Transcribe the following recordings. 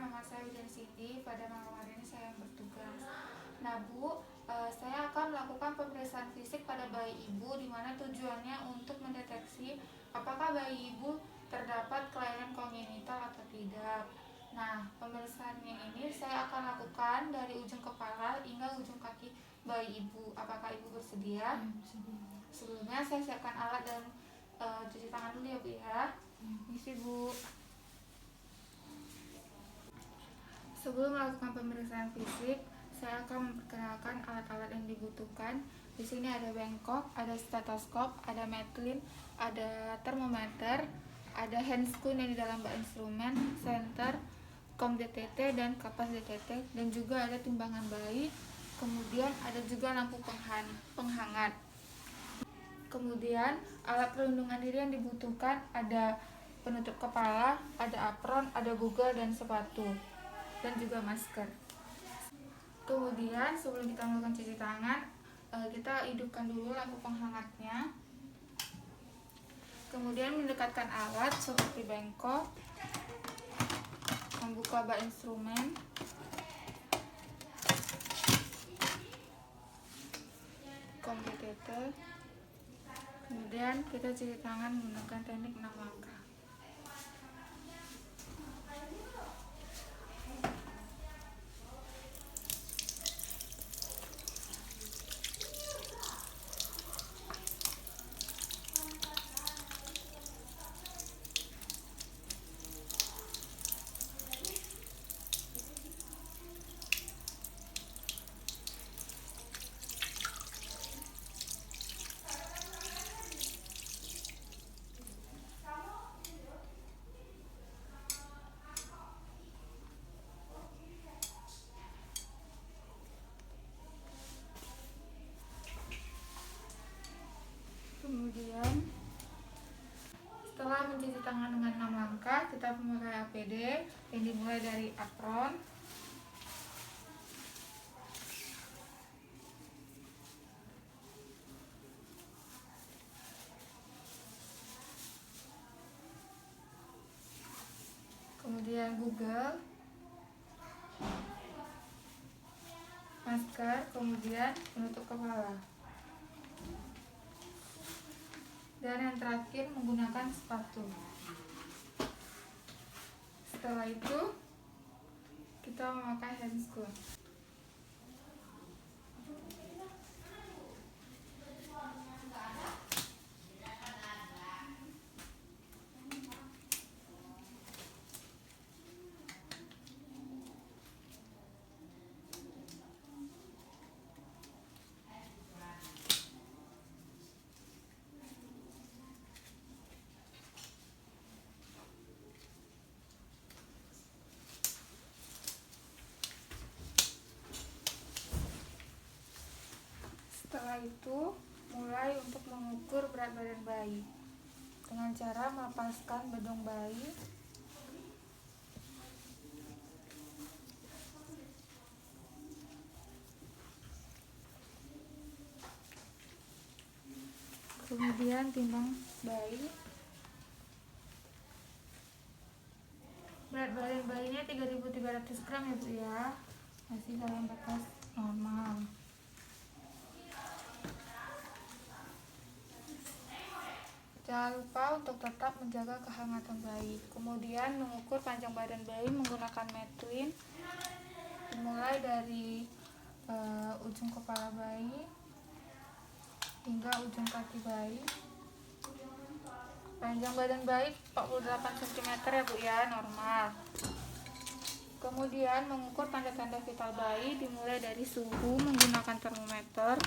nama saya Widya Siti. Pada malam hari ini saya bertugas. Nah Bu, saya akan melakukan pemeriksaan fisik pada bayi ibu, di mana tujuannya untuk mendeteksi apakah bayi ibu terdapat kelainan kongenital atau tidak. Nah, pemeriksaannya ini saya akan lakukan dari ujung kepala hingga ujung kaki bayi ibu. Apakah ibu bersedia? Sebelumnya saya siapkan alat dan cuci tangan dulu ya Bu ya. Misi Bu. Sebelum melakukan pemeriksaan fisik, saya akan memperkenalkan alat-alat yang dibutuhkan. Di sini ada bengkok, ada stetoskop, ada metlin, ada termometer, ada handscoon yang di dalam bak instrumen, senter, kom DTT dan kapas DTT, dan juga ada timbangan bayi. Kemudian ada juga lampu penghangat. Kemudian alat perlindungan diri yang dibutuhkan ada penutup kepala, ada apron, ada google dan sepatu, dan juga masker. Kemudian sebelum kita melakukan cuci tangan, kita hidupkan dulu lampu penghangatnya. Kemudian mendekatkan alat seperti bengkok, membuka bak instrumen, kom DTT. Kemudian kita cuci tangan menggunakan teknik 6 langkah. Kemudian setelah mencuci tangan dengan 6 langkah, kita memakai APD yang dimulai dari apron, kemudian google, masker, kemudian penutup kepala, dan yang terakhir menggunakan sepatu. Setelah itu kita memakai handscoon. Setelah itu, mulai untuk mengukur berat badan bayi dengan cara melepaskan bedong bayi. Kemudian timbang bayi. Berat badan bayinya 3.300 gram ya Bu ya, masih dalam batas normal. Jangan lupa untuk tetap menjaga kehangatan bayi. Kemudian mengukur panjang badan bayi menggunakan metlin, dimulai dari ujung kepala bayi hingga ujung kaki bayi. Panjang badan bayi 48 cm ya Bu ya, normal. Kemudian mengukur tanda-tanda vital bayi dimulai dari suhu menggunakan termometer.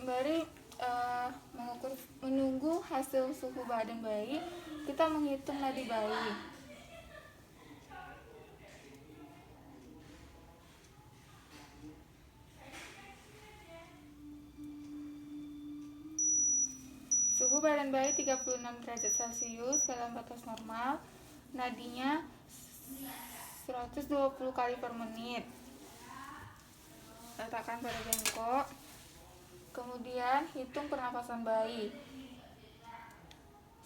Sembari menunggu hasil suhu badan bayi, kita menghitung nadi bayi. Suhu badan bayi 36 derajat Celcius dalam batas normal. Nadinya 120 kali per menit. Letakkan pada bengkok. Kemudian hitung pernapasan bayi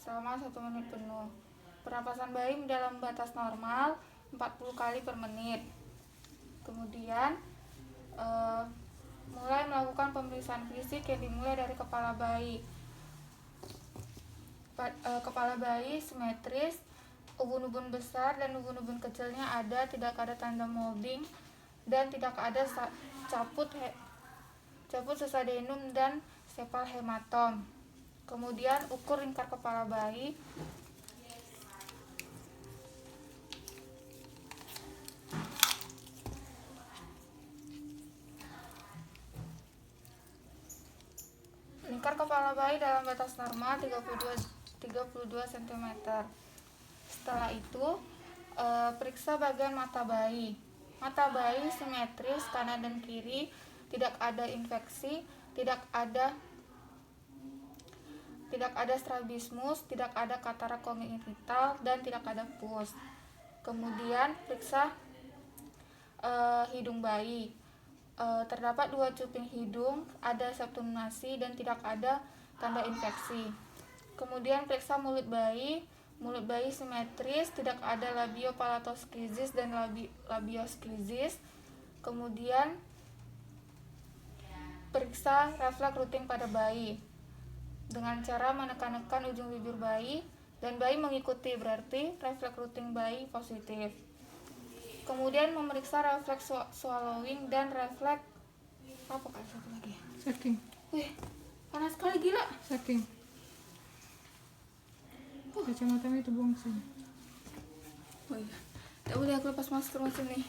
selama 1 menit penuh. Pernapasan bayi dalam batas normal 40 kali per menit. Kemudian mulai melakukan pemeriksaan fisik yang dimulai dari kepala bayi. Kepala bayi simetris, ubun-ubun besar dan ubun-ubun kecilnya ada, tidak ada tanda molding dan tidak ada caput sesadenum dan sepal hematom. Kemudian ukur lingkar kepala bayi. Lingkar kepala bayi dalam batas normal 32 cm. Setelah itu periksa bagian mata bayi. Mata bayi simetris kanan dan kiri, tidak ada infeksi, tidak ada strabismus, tidak ada katarak kongenital dan tidak ada pus. Kemudian periksa hidung bayi. Terdapat 2 cuping hidung, ada septum nasi dan tidak ada tanda infeksi. Kemudian periksa mulut bayi. Mulut bayi simetris, tidak ada labiopalatosclesis dan labiosklesis. Kemudian periksa refleks rutin pada bayi dengan cara menekan-nekan ujung bibir bayi dan bayi mengikuti, berarti refleks rutin bayi positif. Kemudian memeriksa refleks swallowing dan refleks apa kali satu lagi? Saking. Wih, panas sekali gila. Saking. Kacamatanya itu buang sini. Oh iya, tak boleh aku lepas masker macam ni.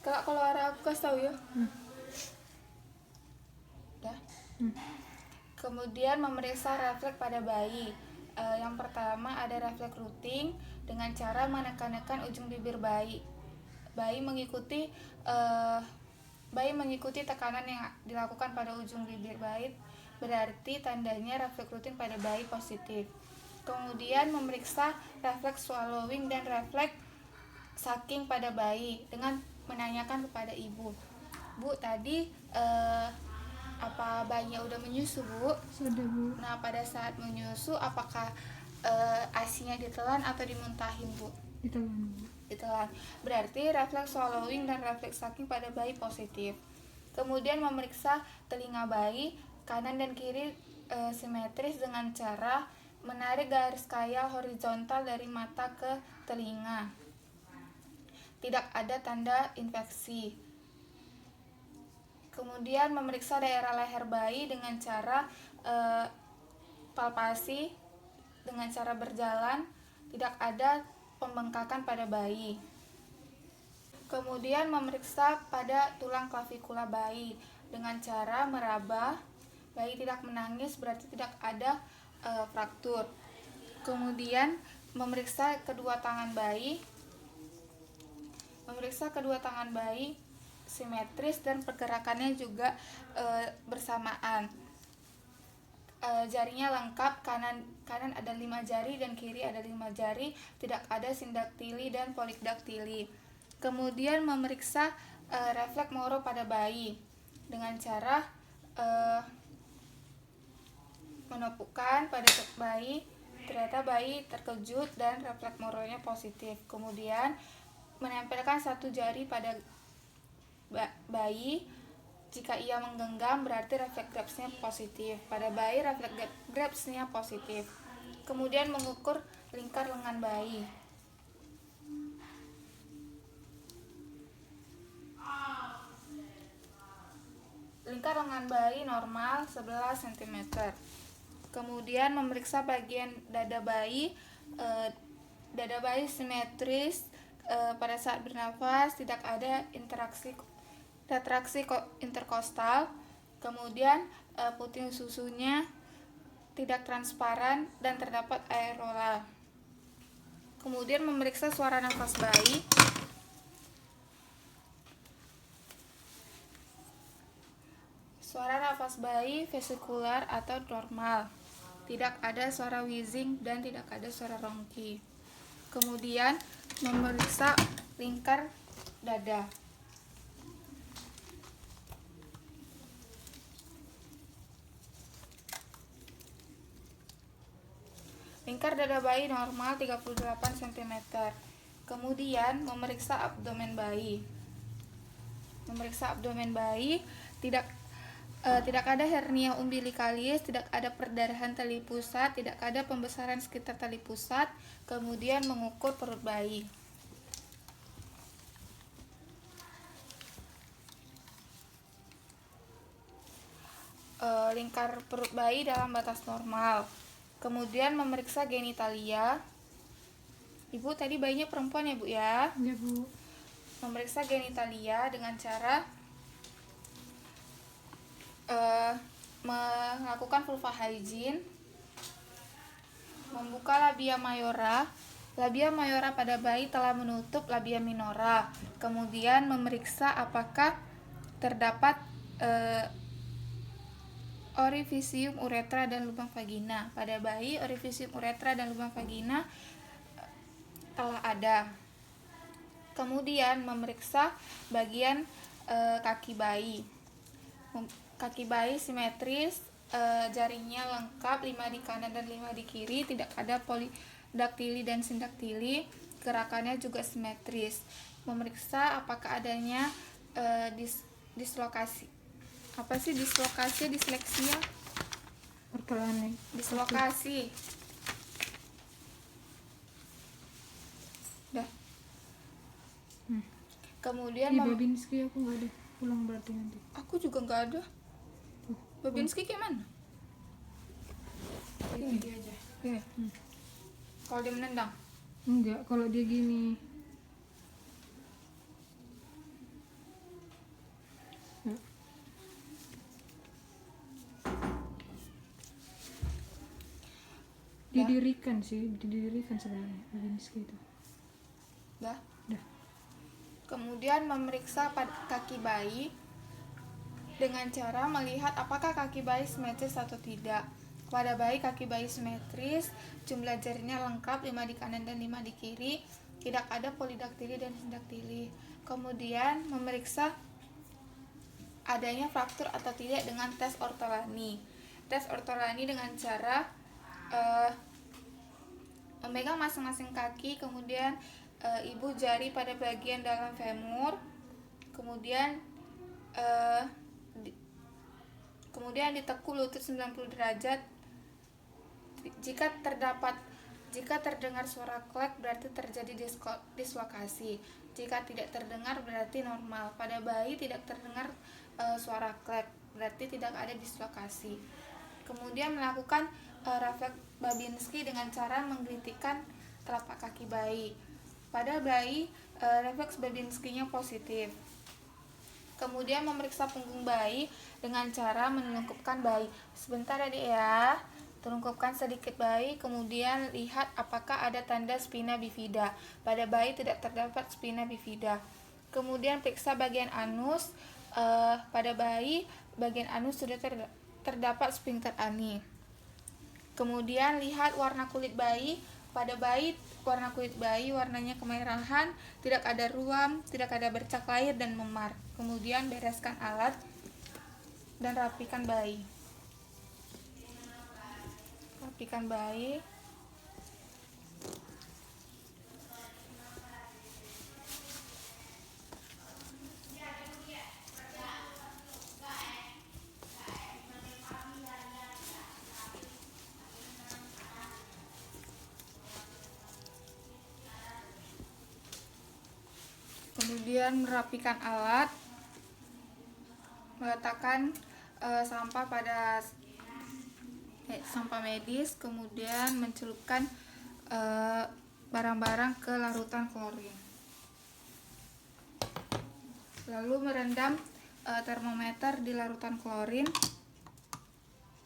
Kak, kalau arah aku kasih tahu ya. Dah. Kemudian memeriksa refleks pada bayi. Yang pertama ada refleks rutin dengan cara menekan-nekan ujung bibir bayi. Bayi mengikuti tekanan yang dilakukan pada ujung bibir bayi, berarti tandanya refleks rutin pada bayi positif. Kemudian memeriksa refleks swallowing dan refleks sucking pada bayi dengan menanyakan kepada ibu. Bu, tadi apa bayinya udah menyusu, Bu? Sudah, Bu. Nah, pada saat menyusu apakah ASI-nya ditelan atau dimuntahin, Bu? Ditelan, Bu. Ditelan. Berarti refleks swallowing dan refleks sucking pada bayi positif. Kemudian memeriksa telinga bayi kanan dan kiri simetris dengan cara menarik garis kayal horizontal dari mata ke telinga. Tidak ada tanda infeksi. Kemudian memeriksa daerah leher bayi dengan cara palpasi dengan cara berjalan, tidak ada pembengkakan pada bayi. Kemudian memeriksa pada tulang klavikula bayi dengan cara meraba. Bayi tidak menangis, berarti tidak ada fraktur. Kemudian memeriksa kedua tangan bayi. Simetris dan pergerakannya juga bersamaan. Jarinya lengkap, kanan ada 5 jari dan kiri ada 5 jari, tidak ada sindaktili dan polikdaktili. Kemudian memeriksa refleks moro pada bayi dengan cara menepukkan pada bayi, ternyata bayi terkejut dan refleks moronya positif. Kemudian menempelkan 1 jari pada bayi. Jika ia menggenggam, berarti refleks grabs-nya positif. Pada bayi refleks grabs-nya positif. Kemudian mengukur lingkar lengan bayi. Lingkar lengan bayi normal 11 cm. Kemudian memeriksa bagian dada bayi. Dada bayi simetris, pada saat bernafas tidak ada retraksi interkostal. Kemudian puting susunya tidak transparan dan terdapat aerola. Kemudian memeriksa suara nafas bayi. Suara nafas bayi vesikular atau normal. Tidak ada suara wheezing dan tidak ada suara rongki. Kemudian memeriksa lingkar dada. Lingkar dada bayi normal 38 cm. Kemudian memeriksa abdomen bayi. Memeriksa abdomen bayi, tidak ada hernia umbilikalis, tidak ada perdarahan tali pusat, tidak ada pembesaran sekitar tali pusat. Kemudian mengukur perut bayi. Lingkar perut bayi dalam batas normal. Kemudian memeriksa genitalia. Ibu tadi bayinya perempuan ya Bu ya? Ya Bu. Memeriksa genitalia dengan cara melakukan vulva hygiene, membuka labia mayora. Labia mayora pada bayi telah menutup labia minora. Kemudian memeriksa apakah terdapat orifisium uretra dan lubang vagina. Pada bayi, orifisium uretra dan lubang vagina telah ada. Kemudian memeriksa bagian kaki bayi. Kaki bayi simetris, jarinya lengkap, 5 di kanan dan 5 di kiri, tidak ada polidaktili dan sindaktili, gerakannya juga simetris. Memeriksa apakah adanya dislokasi. Apa sih dislokasi, disleksia? Ortolan. Dislokasi. Dah. Kemudian Ini Babinski aku nggak ada pulang berarti nanti. aku juga nggak ada. Babinski kayak mana? Ini dia aja. Ini. Kalau dia menendang. Enggak, kalau dia gini. Ya. Didirikan sebenarnya Babinski itu. Dah. Dah. Kemudian memeriksa kaki bayi dengan cara melihat apakah kaki bayi simetris atau tidak. Pada bayi, kaki bayi simetris, jumlah jarinya lengkap, 5 di kanan dan 5 di kiri, tidak ada polidaktili dan sindaktili. Kemudian memeriksa adanya fraktur atau tidak dengan tes ortolani. Tes ortolani dengan cara memegang masing-masing kaki, kemudian ibu jari pada bagian dalam femur, kemudian ditekuk lutut 90 derajat. Jika terdengar suara klek berarti terjadi dislokasi. Jika tidak terdengar berarti normal. Pada bayi tidak terdengar suara klek berarti tidak ada dislokasi. Kemudian melakukan refleks Babinski dengan cara menggelitikkan telapak kaki bayi. Pada bayi, refleks Babinskinya positif. Kemudian memeriksa punggung bayi dengan cara menelungkupkan bayi. Sebentar ya Dek ya. Telungkupkan sedikit bayi, kemudian lihat apakah ada tanda spina bifida. Pada bayi tidak terdapat spina bifida. Kemudian periksa bagian anus. Pada bayi, bagian anus sudah terdapat sphincter ani. Kemudian lihat warna kulit bayi. Pada bayi, warna kulit bayi warnanya kemerahan, tidak ada ruam, tidak ada bercak air dan memar. Kemudian bereskan alat dan rapikan bayi. Rapikan bayi. Kemudian merapikan alat, meletakkan sampah pada sampah medis, kemudian mencelupkan barang-barang ke larutan klorin. Lalu merendam termometer di larutan klorin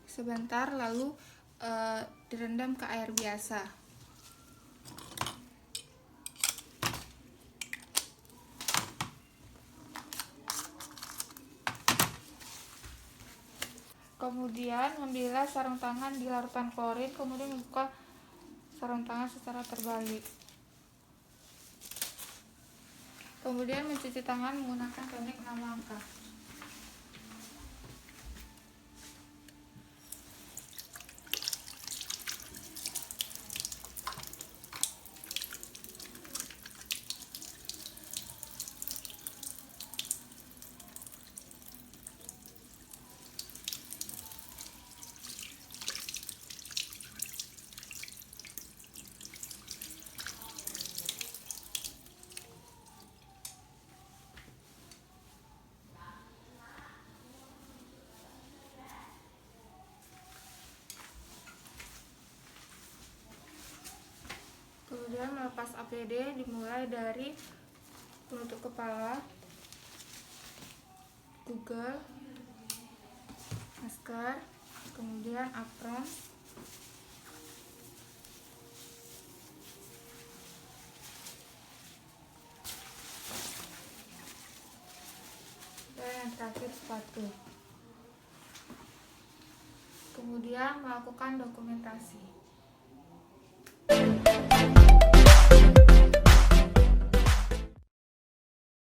sebentar, lalu direndam ke air biasa. Kemudian membilas sarung tangan di larutan klorin, kemudian membuka sarung tangan secara terbalik. Kemudian mencuci tangan menggunakan teknik 6 langkah. Kemudian melepas APD dimulai dari penutup kepala, Google, masker, kemudian apron, dan yang terakhir sepatu. Kemudian melakukan dokumentasi.